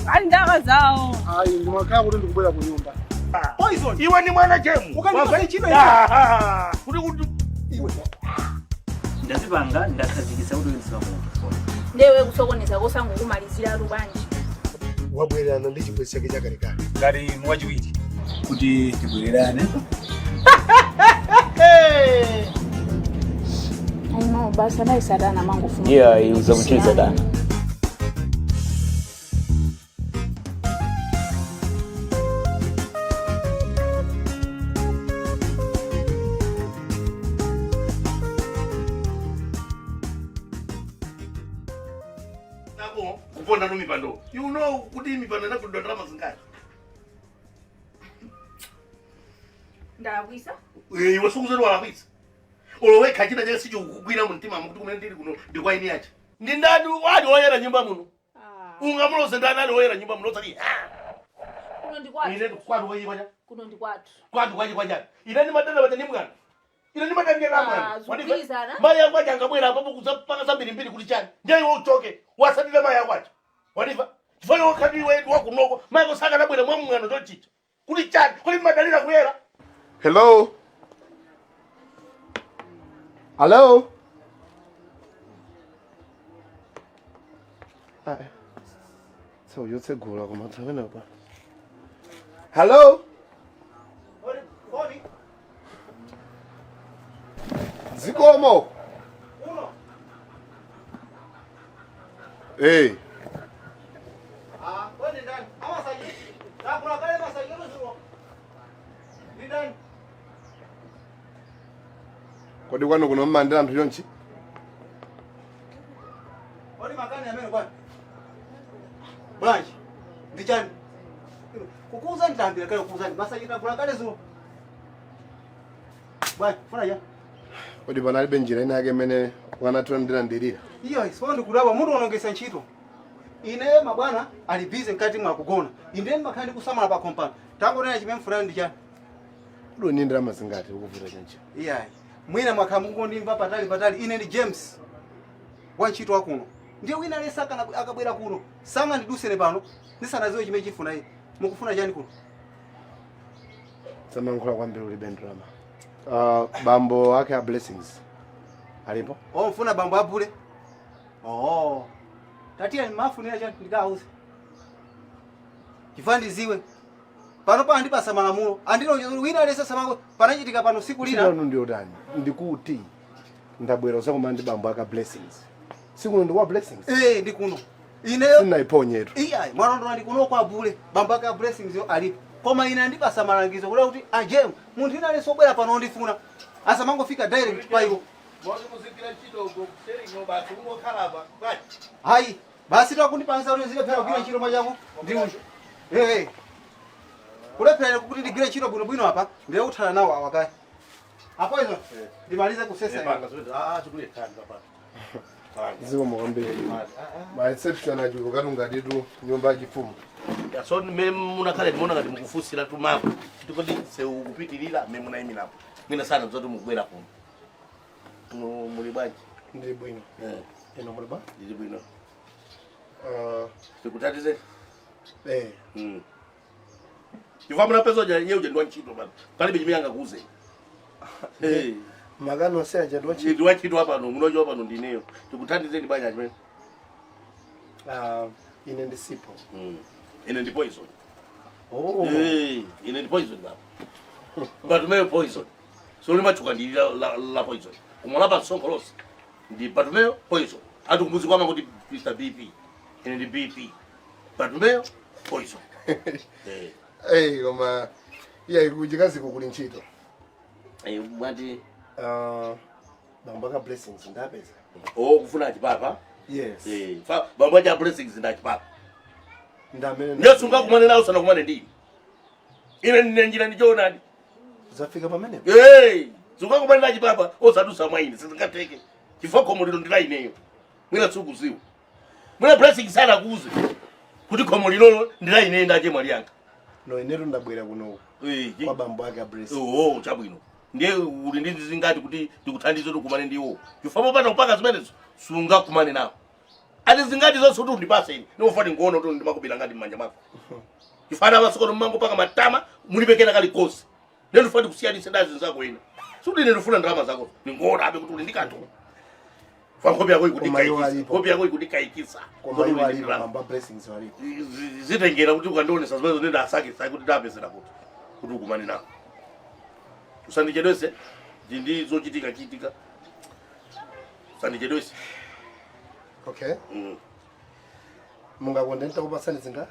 Andaka zao. Ai ndimakaya kuti ndikubwera ku nyumba. Poison. Iwe ni mwana chemu. Ukanipa chino iwe. Kuti iwe. Ndazipanga ndakhazikisa kuti wenziwa muntu. Ndewe kusokoneza kosango kumalizira rubanji. Wabwerana ndi chibwezi chake chakalekale. Ngati mwachiwiri kuti tibwererane. No, basi naye sadana mangu funga. Yeah, iuza kucheza dana. kuponda no mipando. You know kuti mipando na kudondra mazingani. Ndabwisa? Iwe sukuzero wabwisa. Olowe kachina je siju kugwira muntima mukuti kumene ndiri kuno ndikwaini yacha. Ndi ndani wali oyera nyumba muno. Ungamuloze ndani ali oyera nyumba muno tsali. Kuno ndikwatu. Ine kwatu kwayi kwaja. Kuno ndikwatu. Kwatu kwayi kwaja. Ine ni madana bata nimgana. Ine ni madana ngana. Zubizana. Maya kwaja ngabwera apo kuzapanga sambiri mbiri kuti chani. Ndiye iwe uchoke. Wasatira maya kwaja. Wadiva? Tifanye wakati wewe wakunoko. Maya kusaka nabwera mwamungano tochicha. Kuti chani. Kuti madalira kuyera. Hello. Hello. So you say go la kuma tawena ba. Hello. Zikomo. Hey. Kwani ndani? Ama saji. Na kuna kale masaji nzuri. Ni ndani? Kodi kwano kuno mmandira anthu yonchi? Kodi makani amene kwani? Bwanji. Ndichani? Kukuza ndambira kale kukuza masaji na kuna kale zuri. Bwanji, funa ya. Kodi panalibe njira ina yake mene wanatondera ndirira. Iyo, sipondi kulaba mundu onongesa ntchito. Ine mabwana ali busy nkati mwa kugona. Inde makhandi kusamala pa compound. Tango nena chimene mfuna ndichani? Kodi nindira mazingati ukuvuta chanchi. Iya. Mwina mwakhamungu ndimva patali ine ndi James. Wantchito wakuno. Ndiye wina lesaka akabwera kuno. Sanga ndidusene pano. Ndisanaziwe chimene chifuna iye. Mukufuna chani kuno? Samankhula kwambiri uli bendrama. Bambo ake a blessings. Alipo? Oh, mfuna bambo abule. Oh. Tatia ni mafunira chani ndikauze. Chifandi ziwe. Pano pa ndi pasa malamulo. Andino wina lesa samango panachitika pano siku lina. Chino ndio dani. Ndikuti ndabwera usakoma ndi bambo aka blessings. Siku ndo wa blessings. Ndikuno. Ineyo sina iponyetu. Iya, mwana ndo ndikuno kwa bule. Bambo aka blessings yo alipo. Koma ina ndi pasa malangizo kula kuti ajem munthu ina leso bwera pano ndifuna. Asa mango fika direct pa iwo. Mwaje muzikira ntchito uko kuseri no basi ungokhalaba. Kwachi. Hai, basi takundipansa kuti zile kugwira ntchito mwachako ndiwe. Kulephera kuti ndigwire ntchito bwino hapa, ndiye uthana nawo awakaya. Apo izo. Ndimalize kusesa. Chikule khanda hapa. Ziko mwambie. My exception ajuko kalunga ditu nyumba yachifumu. So munakhala ndimona ngati mukufusira tumako. Tikoti seukupitirira memunaimira hapo. Mina sana mzoto mukubwera kuno. Muli bwanji? Ndi bwino. Ino muli ba? Ndi bwino. Tikutatize? Ifa muna peso ja nyeuje ndo ntchito bana. Palibe chimiyanga kuuze. Magano se aja ndo ntchito. Ndi ntchito hapa no, munojo hapa no ndineyo. Tikutatize ndi banya chimene. Ine ndi sipo. Ine ndi poison. Oh. Ine ndi poison baba. Batumeyo poison. So ni machuka ndi la poison. Umolapa sonkolosi. Ndi batumeyo poison. Atukumbuzi kwama kuti Mr. BP. Ine ndi BP. Batumeyo poison. Koma iya ikujikazi kukuli ntchito. Mwati bambo aka blessings ndapeza. Kufuna chipapa? Yes. Bambo aka blessings ndachipapa. Ndamene. Ndio sunga kumane nawo sana kumane ndi. Ine njira ndichonadi. Zafika pamene. Sunga kumane na chipapa osadusa mwaini sizikateke. Chifoko muliro ndila ineyo. Mwina sukuziwa. Mwina blessings sana kuuze. Kuti komuliro ndila ineyo ndaje mwali yanga. No ineru ndabwera kuno. Kwa bambo aka blessings. Chabwino. Ndiye uli ndi zingati kuti ndikuthandize kuti kumane ndiwo. Chifamo pano mpaka zimenezo sunga kumane nawo. ati zingati zonse kuti undipase ine ndikufuna ngoona kuti ndimakubira ngati mmanja mwako ifana masoko mmango paka matama mulipekera kali kosi lero ndifuna kusiyanisa ndazi zako ina suti ine ndifuna ndalama zako ningoona abe kuti uli ndikanthu Kopi yako ikuti kaikisa. Mamba blessings wali. Zitengera kuti ukandone sazibazo nenda asake kuti ndapezera kuti ukumani nako. Usandichedwese ndi zochitika. Usandichedwese. Okay. Munga kondenta kupasani zinga?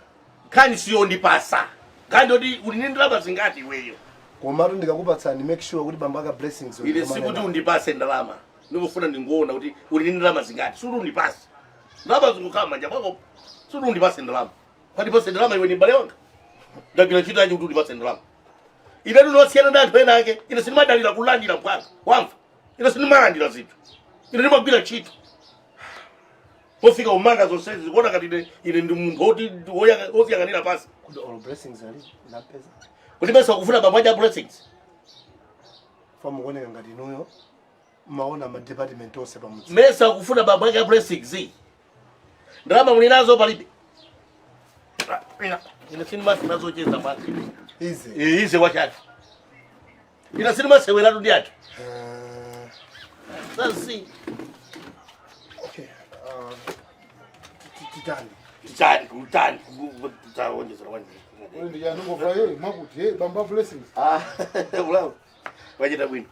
Kani siyo ndipasa. Kani odi ulinindalama zingati iweyo. Komatu ndikakupatsani make sure kuti bamba blessings. Ile sikuti undipase ndalama. Ndikufuna ndingoona kuti uli ndalama zingati. Suru undipase. Ndalama zingukama manja mwako. Suru undipase ndalama. Kwani pase ndalama iwe ni mbale wanga. Ndakila chita aje kuti undipase ndalama. Ine ndinosiana ndi anthu ena ake. Ine sinimadalira kulandira mpaka. Wamva. Ine sinimalandira zinthu. Ine ndimagwira ntchito. Pofika umanga zonse zikuona kati ine ndi munthu oti osiyang'anira pasi. Kuti all blessings ali napeza. Kuti besa kufuna bamwaja blessings. Famu kuoneka ngati inuyo maona ma department ose pamudzi. Mesa kufuna bamwaja blessings. Ndalama mulinazo palibe. Ine sinimasi nazocheza pasi. Ize wachatu. Ine sinimasi welatu ndi atu. Sasi. Okay. Utani. Wewe ndiye anongova yeye makuti bamba blessings. Ulao. Wajita bwino.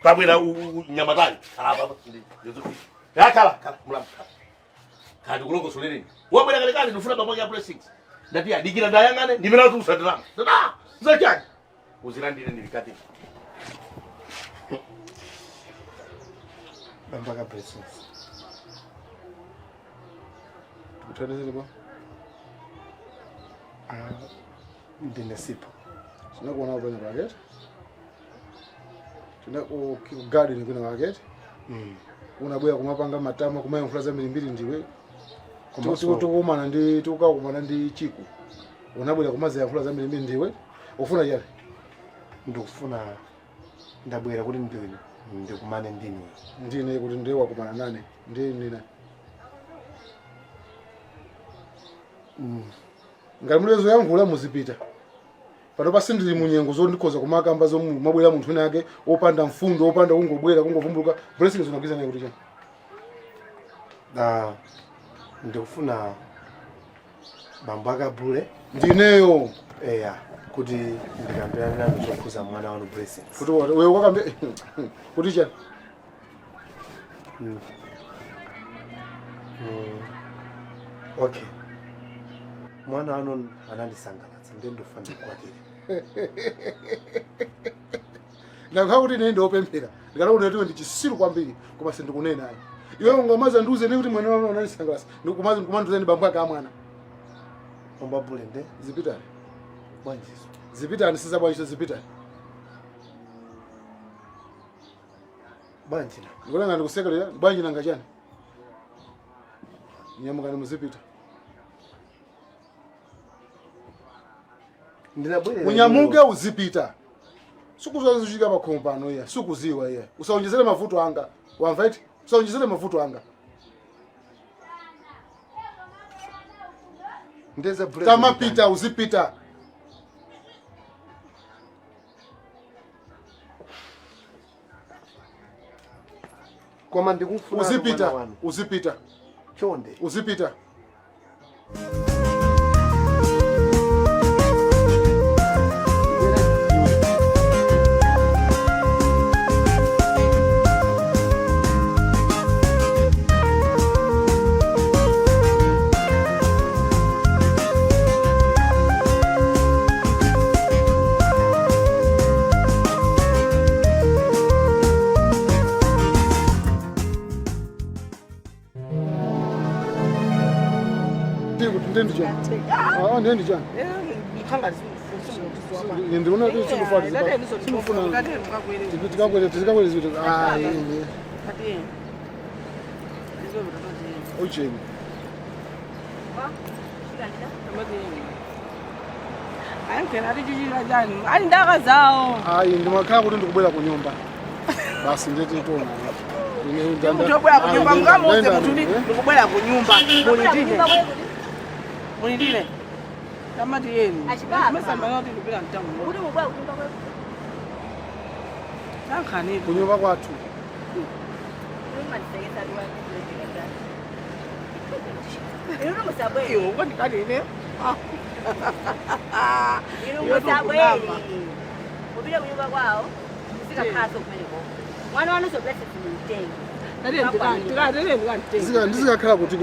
Pabwera nyamatani. Baba. Kala mulamba. Kati kuloko soleni. Wabwera kale ndifuna bamwaja blessings. Ndati adikira ndayangane ndimira tu sadala. Zachani. Uzilandire ndilikati. Bamba blessings. Tukutelezele bwa. Ndine sipo. Sina kuona kwenye market. Sina garden kwenye market. Unaboya kumapanga matama kumayo mfulaza milimbili ndiwe. Tukumana ndi tukakumana ndi chiku. Unaboya kumaza ya mfulaza milimbili ndiwe. Ufuna yale. Ndikufuna ndabwera kuti ndikumane ndini. Ndine kuti ndiwe wakumana nane. Ndine. Ngamulezo yangu muzipita. Pano pasindiri munyengo zondikoza kumakamba zo mabwera munthu nake opanda mfundo opanda kungobwera kungovumbuluka blessings unagiza naye kuti chani. Ndikufuna bamba akabule ndineyo kuti ndikambirana nazo zokhuza mwana wanu blessings. Kuti wewe wakambe kuti chani? Okay. Mwana wanu anandisangalatsa ndendofana kwatiri. Ndakha kuti ine ndopemphera. Ndikalaona kuti ndichisiru kwambiri koma sindikunena naye. Iwe ungamaza nduze ne kuti mwana wanu anandisangalatsa. Ndikumaza kumanduza ndi bambo aka mwana. Omba bule nde zipitani. Bwanjiso. Zipitani sisa bwanjiso zipitani. Bwanjina. Ngola ngani kusekelera bwanjina ngachani. Nyamukani muzipita. Unyamuke uzipita. Sukuzozishika makompano ya. Sukuziwa ya. Usaonjezele mavuto anga. Wamva eti? Usaonjezele mavuto anga. Ndeza bread. Kama pita uzipita. Kwa ndikufuna uzipita. Chonde. Uzipita. Ndendi jana. Ndiona tu sikufati. Sikufuna. Tikakwele zitu. Kati. Ocheni. Ali ndaka zawo. Ndimaka kuti ndikubwera ku nyumba. Basi ndeti tona. Mtobwera kunyumba mkamuze mutuni ndikubwera kunyumba mulindile kamati yenu mesamba yoti kupita mtamu Uri mubwera kunyumba kwe. sankhani kunyumba kwathu Malisegeza ruwa. Ino musabwe. iyo kwandikati ine Ino musabwe. Ubile kunyumba kwao. Sika kaso kumeneko. Mwana wanu so blessed to ndizikakhala kuti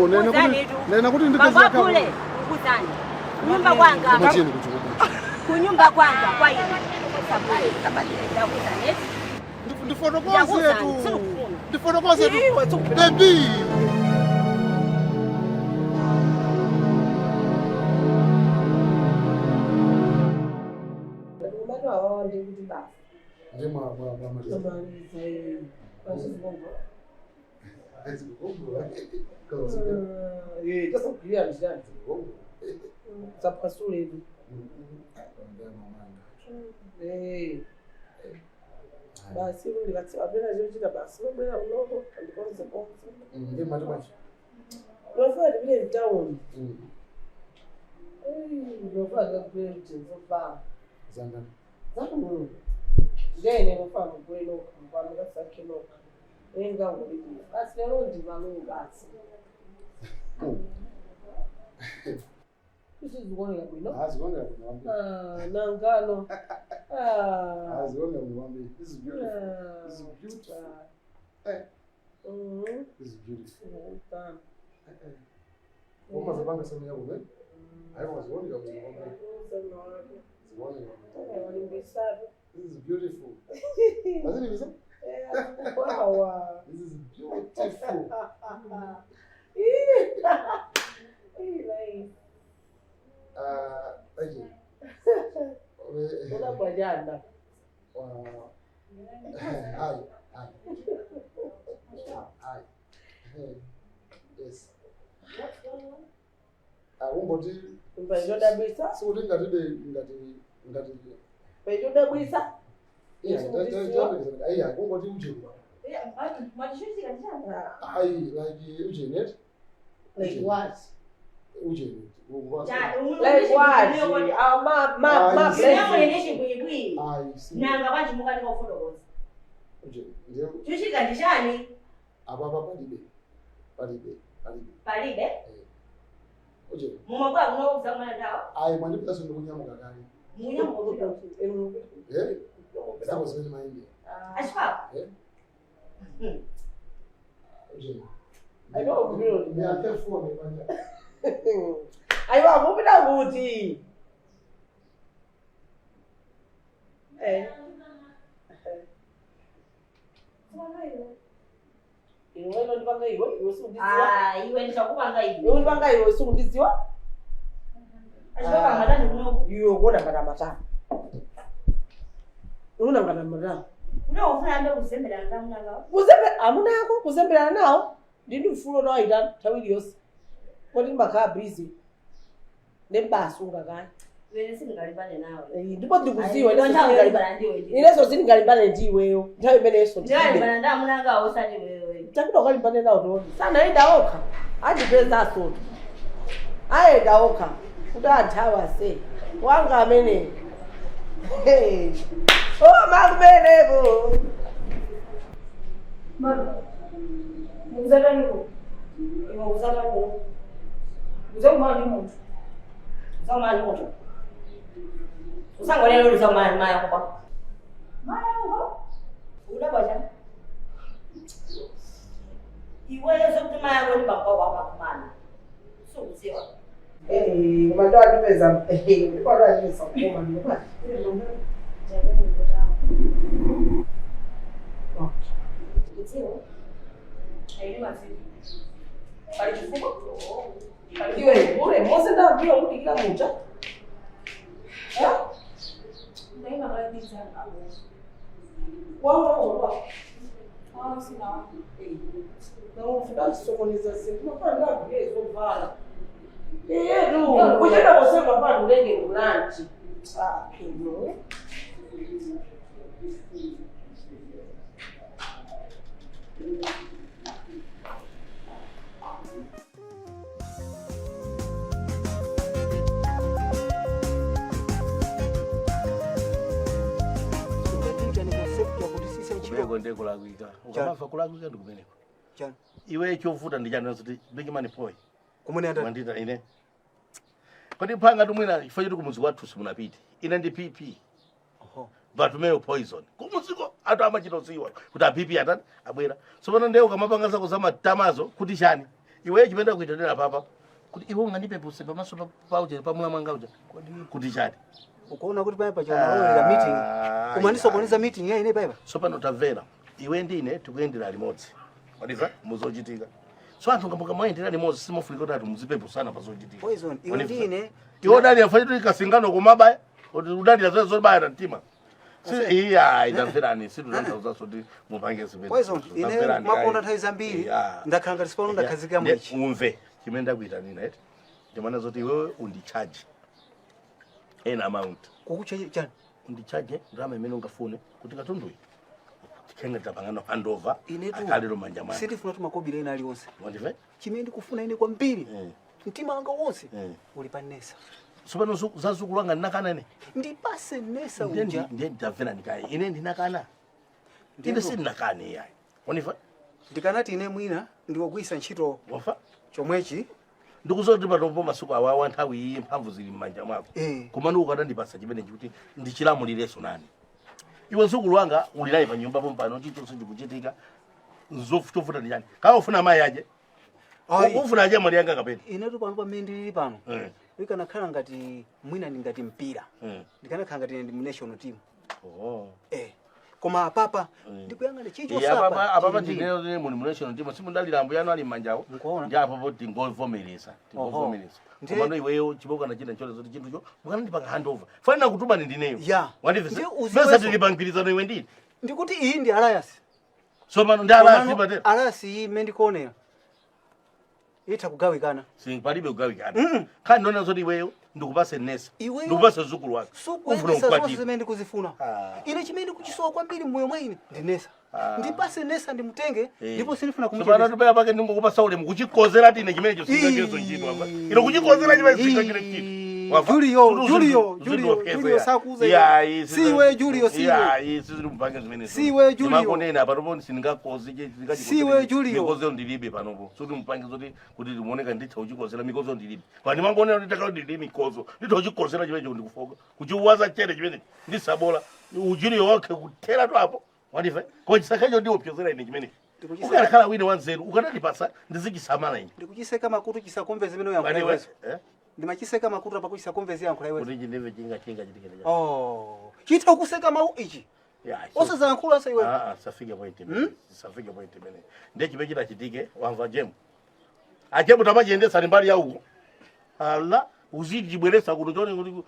nena kuti ndikazakule ukuzani kunyumba kwanga kunyumba kwanga kwa ine ndifotokoze tu baby basi ndikatsabela zvochita basi nobwera unoko andikonze konse nofana ndipite mtawuni nofana ndakupire mtenzofana zakuno ndene nofana kugule noka mkwamikasakhe noka engangolibia basi lero ndivalo basi Usizibonela bwino? Azibonela bwino. Nangano. Azibonela bwino. This is beautiful. This is beautiful. This is beautiful. Uma zabanga sema yako be? Hayo wazibonela bwino. Zibonela. This is beautiful. Azini bisa? Wow. This is beautiful. Thank you. Una bajanda. Yes. Ngomboti mbajoda bisa? So ngati mbajoda bisa? Yeah, ngomboti uje. Like uje net. Like what? Uje. Like what? Ma Nanga banji mukali kofulokoza. Uje. Ndio. Tushika ndishani? Ababa palibe. Uje. Mumagwa kunokuza mwana ndawa? Ai mwandipita sondo kunyamuka kali. Munyamuka Eh? Sasa sasa maindi. Ashfa? Uje. Ayo mbiro Ni atefo ni banja. Ayo amupita kuti. Iwe ndipanga iwe sundiziwa. Iwe ndikakupanga iwe. Iwe ndipanga iwe sundiziwa. Ashfa matani kuno. Iwe kona ngata matani. Una ngata matani. Uno ufuna ndo kuzembera ndamunanga. Kuzembera amunako kuzembera nawo. Ndindi mfulo nawo ita tawili yose. Kodi mbakha busy. Nembasu ngakani. Wene singalimbane nawe. Ndipo ndikuziwa ineso singalimbane ndiweyo. Nthawi imeneyo ndikalimbana ndamunanga osati wewe. Takuda ukalimbane nawo toni. Sana enda okha. Andipeza asoto. Aenda okha. Kuti anthawi ase. Wanga amene. Oh makumeneko. Mama. Muzala niko. Muzala niko. Uzomani muntu. Uzomani muntu. Usangolelo lizomani maya kuba. Maya ngo? Udabaja. Iwe yokuthi maya ngo libakwa kwakumana. Sokuziwa. Kubantu abapeza kodwa ayisa kuma ngoba. Uziwa. Ayimasi. Alichifuka? Iwe ure mose ndabula kuti kila mucha. Ndaima kabisa hapo. Wao. Sina. Na ufuta kusokoneza siku mapanda kulezo vala. Ndio, kujaenda kusema hapa ndenge lunch. Kino. kumeneko ndekulakwika ukamafa kulakwika ndi kumeneko chani iwe chovuta ndi chani kuti big man boy kumene anda wandita ine kodi phanga tumwina chifukwa choti kumuzi wathu simunapite ine ndi pp Bartomeu poison kumuziko atu amachitosiwa kuti apipi atani abwera tsopano ndeo ukamapanga zako zamatamazo kuti chani iweyo chimene kuitendera papa kuti iwe ungandipe puse pamaso pauche pamuna mwanga uja kuti chani ukaona kuti paipa chaonawolera meeting umanisokoneza meeting ya ine paipa tsopano tamvera iwe ndine tikuyendera limodzi wadiva muzochitika so anthu ngambuka mwayendera limodzi simufunika kuti atu muzipe pusana pazochitika poison iwe ndine iwe dali afanye kuti kasingano kumabaya kuti udali azoe zobaya na mtima iya itamverani situtanthauza kuti mupange zimene poison ine makonda nthawi zambiri ndakhala ngati sipano ndakhazika mwichi umve chimene ndakuyitanira eti ndimana zoti iwewe undicharge an amount kukuchaji chani undicharge ndalama imene ungafune kuti katunduyi tikhenge tapangano handover inetu akalero manja mwana sitifuna tumakobira ina aliwonse wandive chimene ndikufuna ine kwambiri mtima wanga wonse uli pa Nesa tsopano zazukulu wanga ndinakana ine ndipase Nesa uja ndiye ndamvera ndikayi ine ndinakana ine sindinakane iyayi waniva ndikanati ine mwina ndiwogwisa ntchito wafa chomwechi ndikuzoti patombo masuku awawa nthawi iyi mphamvu zili m'manja mwako komano ukatandipasa chimene chikuti ndichilamulireso nani iwe msukulu wanga ulilayi pa nyumba pompano chilichonse chikuchitika chovuta ndi chani kawa ufuna mayi aje ufuna aje mwali yanga kapena inetu pano pamene ndili pano ikanakhala ngati mwina ndi ngati mpira ndikanakhala ngati ndi national team koma apapa ndikuyang'ana chicho sapa apapa ndineo ne mu national team simundalilambo yanu ali manjawo ndi apapo tingovomereza komano iweyo chiboka na china chole zoti chinthucho mukana ndipanga handover fanina kutuma ndineyo wandivesa tilipangirizano iwe ndini ndikuti iyi ndi alliance somano ndi alliance patera alliance iyi imene ndikuonera ita kugawikana palibe kugawikana khani ndona zoti iweyo ndikupase Nesa ndikupase zukulu wake ufuna ukwatira zimene ndikuzifuna ine chimene ndikuchisowa kwambiri mmoyo mwa ine ndi Nesa ndipase Nesa ndimutenge ndipo sinifuna kumucheza sopano tupera pake ndingokupasa ulemu kuchikozera tine chimene chosingakezo chinthu apa ino kuchikozera chimene singakire chinthu Julio sakuza siwe Julio mpange zimene siwe Julio makonena patopo singakoze siwe Julio mikozo ndilibe panopo suti mpange zoti kuti limuoneka nditha uchikozera mikozo ndilibe pani mangonena kuti takalo ndilibe mikozo nditha uchikozera chimene ndikufoka kuchiwaza chere chimene ndisabola Julio wake kuthera to apo wadive kwa chisakacho ndiwo pyozera ine chimene ukakhala wine wanzeru ukanandipasa ndizichisamala ine ndikuchiseka makutu chisakomve zimene uyankhula ndimachiseka makutu apa kuchisakomvezi yankhula iwe kuti ndeve chinga chitikene chitha kuseka mau ichi osazayankhula asa iwe safike point imene ndiye chimene chitachitike wamva jemu ajemu tamachiyendesa ni mbali ya uko ala uzijibweresa kuti choni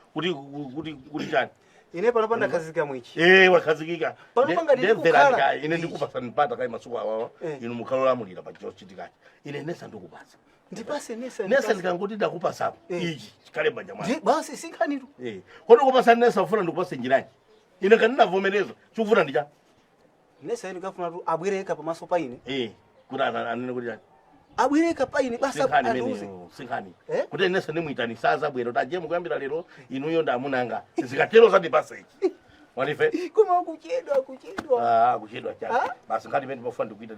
kuti chani ine pano panda khazika mwichi wakhazikika ndemvera ine ndikupasa nipata kai masuku awawa inu mukalolamulira pa chochitika ine Nesa ndikupasa ndipase Nesa ndikangoti ndakupasa ichi chikale banja mwana basi sikhanitu kodi kupasa Nesa ufuna ndikupase njirani ine kandinavomereza chikufuna ndicha Nesa ine kafuna abwereka pamaso pa ine kuti anene kuti chani abwereka pa ine basa anuze sinkhani kuti Nesa ndimuyitani saza bwero tajemu kuyambira lero inuyo ndamunanga zikatero zandipasa ichi wanife kuma kuchedwa chani basi ngati mene pofuna ndikuita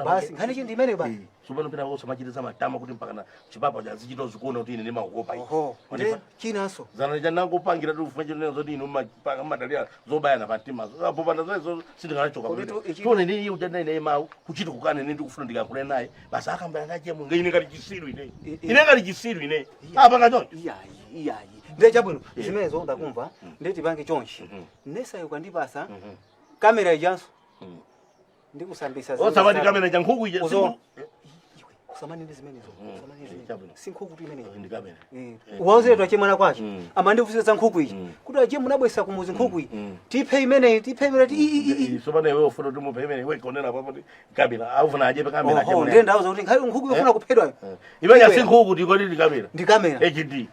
basi ngani chindi imene basi supano pena kosa machitiza matama kuti mpaka chipapa chazichito zikuona kuti ine ndimakukopa wanife chinaso zana chanangopangira kuti ufuna chino zoti inu mapanga madalira zobayana patima apo panda zozo sindinganachoka tone ndi iye uchanda ine mau kuchiti kukane ine ndikufuna ndikakule naye basi akambira ngachemu ngeine ngati chisiru ine ngati chisiru ine apa ngacho iyayi ndecha bwino zimenezo ndakumva ndeti pange chonchi Nesa yokandipasa kamera ijanso ndikusambisa osabati kamera ja nkhuku ije usamani ndi zimenezo sinkhuku tu imeneyo ndi kamera uwauzire twache mwana kwacho ama ndifusiza nkhuku iji kuti aje munabwesa kumuzi nkhuku iyi tiphe imene sobana iwe ufuna kuti muphe imene iwe konera papo kamera aufuna aje kamera aje ndende ndauza kuti nkhali nkhuku yofuna kuphedwa iwe ya sinkhuku ndikoti ndi kamera ndi kamera HD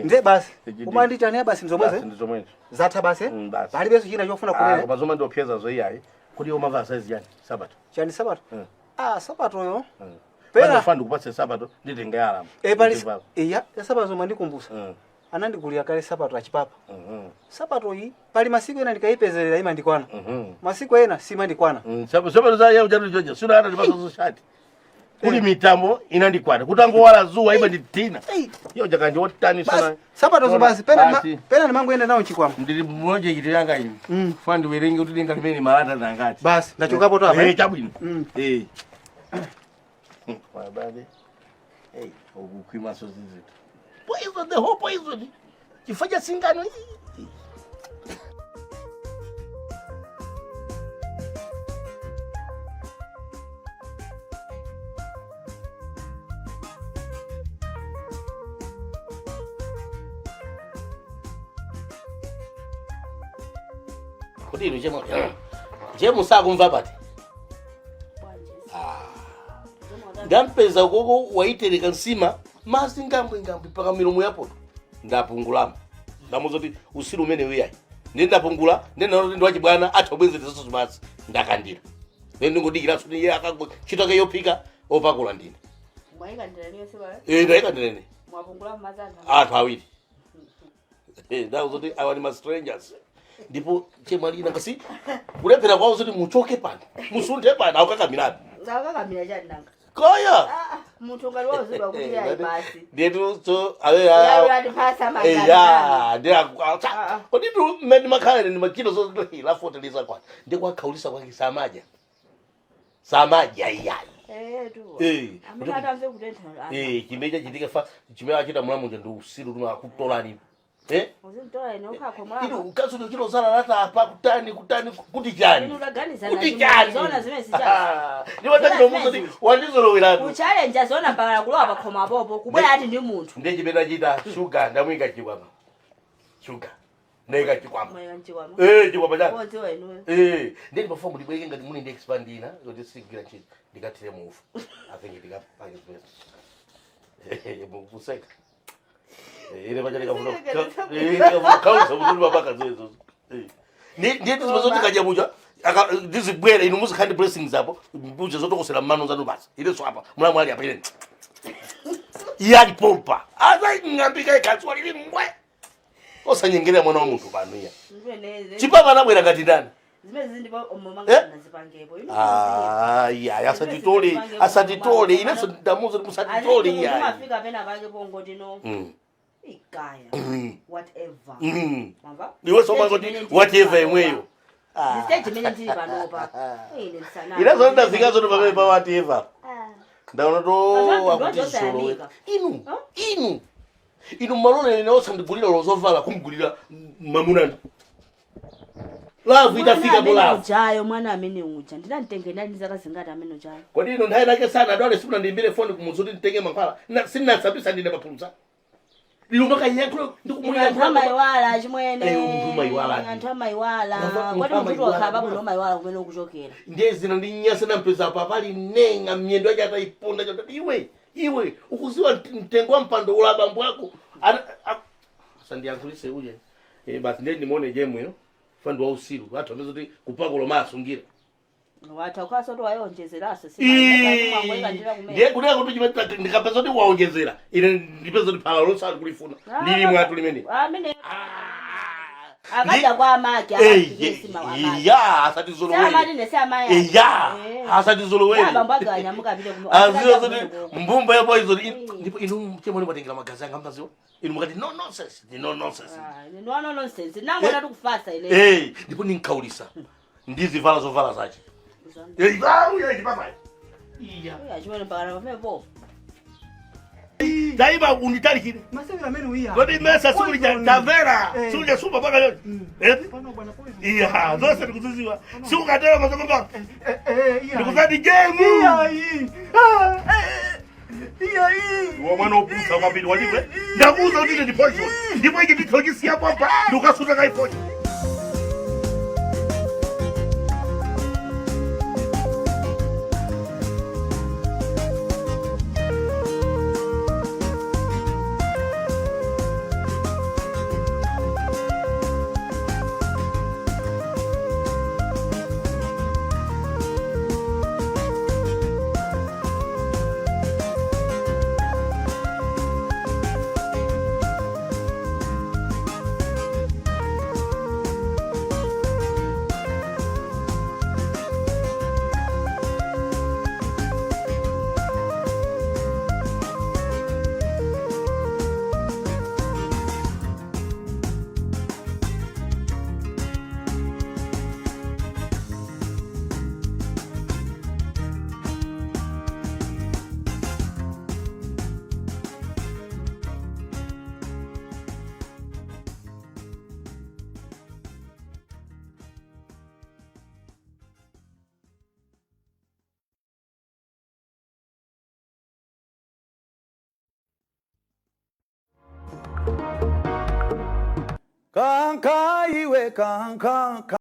nde basi kumanditani basi ndizomweze zatha basi palibenso china chofuna kunena koma zoma ndiopyeza zoiyayi kuti umava size yani sabato chani sabato sabato yo pera fund kupatsa sabato nditenge alama pali sabato mandikumbusa anandigulira kale sapato achipapa. Sapato iyi pali masiku ena ndikaipezerera imandikwana. Masiku ena simandikwana. Sapato za yao jadu jojo sina hata ndipaso shati. Kuli mitambo inandikwana. Kutangowala zuwa iba nditina. Yo jakanje wotani sana. Sapato zo basi pena nimangoenda nawo chikwama. Ndiri mmoja chito yanga ino. Fandi werenge kuti linga limene malata nangati. Basi ndachokapo to apa. Chabwino. Babe. Hey, ukukwima so zizi. Poison the whole poison. Chifanya singano hii. Kodi jemu sakumva pati. Ndampeza gogo waitereka nsima masi ngambwe paka milomo yapo ndapungulama ndamuzoti usiru umene wiyayi ndapungula ndi wachibwana athobweze zonse basi ndakandira ndingodikira kuti iye akagwe chitoke yopika opakula ndine Mwaikandira niyo sebale? Ndaikandira ne. Mwapungula mazanda. Anthu awiri. Ndakuzoti awa ni ma strangers. Ndipo chemwalina ngasi kulephera kwawo zoti muchoke pano musunthe pano aukakamirabe Ngakakamira chani nanga koya munthu ngati wazidwa kuti yayi basi ndetu so awe ya ndipasa magana ya ndakwa kodi tu medi makhala ni makilo so la fortaleza kwa ndekwakhawulisa kwake samaja yayi tu amene atamve kutentha chimeja chitike fa chimene achita mulamunja ndi usiru tuma akutolani uzintola ine ukhakho mlapa ino ukazulu kilo zala lata apa kutani kuti chani ino laganiza na zona zimene sichana ndiwata kinomuzo ndi wandizolowelatu uchallenge zona mpaka kulowa pakhoma popo kubwera ati ndi munthu ndi chimene achita sugar ndamuyika chikwama sugar ndayika chikwama chikwama chikwama chani odziwa inu ndi pafomu ndibweke ngati muli ndi expandina kuti sigwira ntchito ndikathire mufu apenye ndikapanga zimene mukuseka ile bajali kafuno kausa muduli babaka zezo ndiye tizibazoti kaja muja ndizibwera inu muzikhandi blessings apo mbuja zotokosera mmano zanu basi ile so apa mulamu ali apa ile yali pompa ngambika ikatsuwa lili mwe osanyengera mwana wa munthu pano iya chipapa anabwera ngati ndani zimene ndipo omomanga nazipangepo ya asatitole inenso ndamuzo musatitole iya mafika pena pake pongoti no ikaya whatever mamba niwe soma ngoti whatever imweyo stage mene ndili panopa ine msana ila zonda zikazo pamene pa whatever ndaona to akutisolo inu malone ne osandigulira lozovala kumgulira mamuna love itafika bola ujayo mwana amene uja ndinamtenge ndani zakazingata amene ujayo kodi ino nthawi nake sana adwale sipuna ndimbire phone kumuzuti ntenge mankhwala sinasabisa ndine mapulumza lilumaka yankho ndikumulira ndama iwala chimwene nduma iwala ndama iwala kwati mvuto wakhaba kuno maiwala kumene ukuchokera ndiye zina ndinyasa nampeza papali nenga myendo yake ataiponda chota iwe ukuziwa mtengo wa mpando ula bambo yako sandiyankhulise uje basi ndiye ndimone jemwe no fando wa usiru watu wamezoti kupakulo masungira watu akaso to wayonjezeraso sima ndiye kuleka kuti chimeta ndikapeza kuti waonjezera ine ndipeza kuti phala lonsa kulifuna lili mwatu limene amene akaja kwa amaki akasima wa amaki ya asati zolo wewe sama ndine sama ya ya asati zolo wewe bamba aganya mukapite ku aziyo zoti mbumba ya boys ndipo inu chemoni matengera magazi anga mbaziwa inu mukati no nonsense no nonsense nango ndatu kufasa ile ndipo ninkaulisa ndizivala zovala zache chimene mpaka pamene po daiba unitalikire Masewera amene uya. kodi mesa sikulija tavera sikulija supa paka yote Pano bwana poison. iya zose ndikuziziwa sikukatera mazomba Iya. ndikuzati game Iya. wa mwana opusa kwambiri waliwe ndakuza kuti ndi poison ndipo iki ndithokisiya papa ndikasuta kai poison Kanka iwe kanka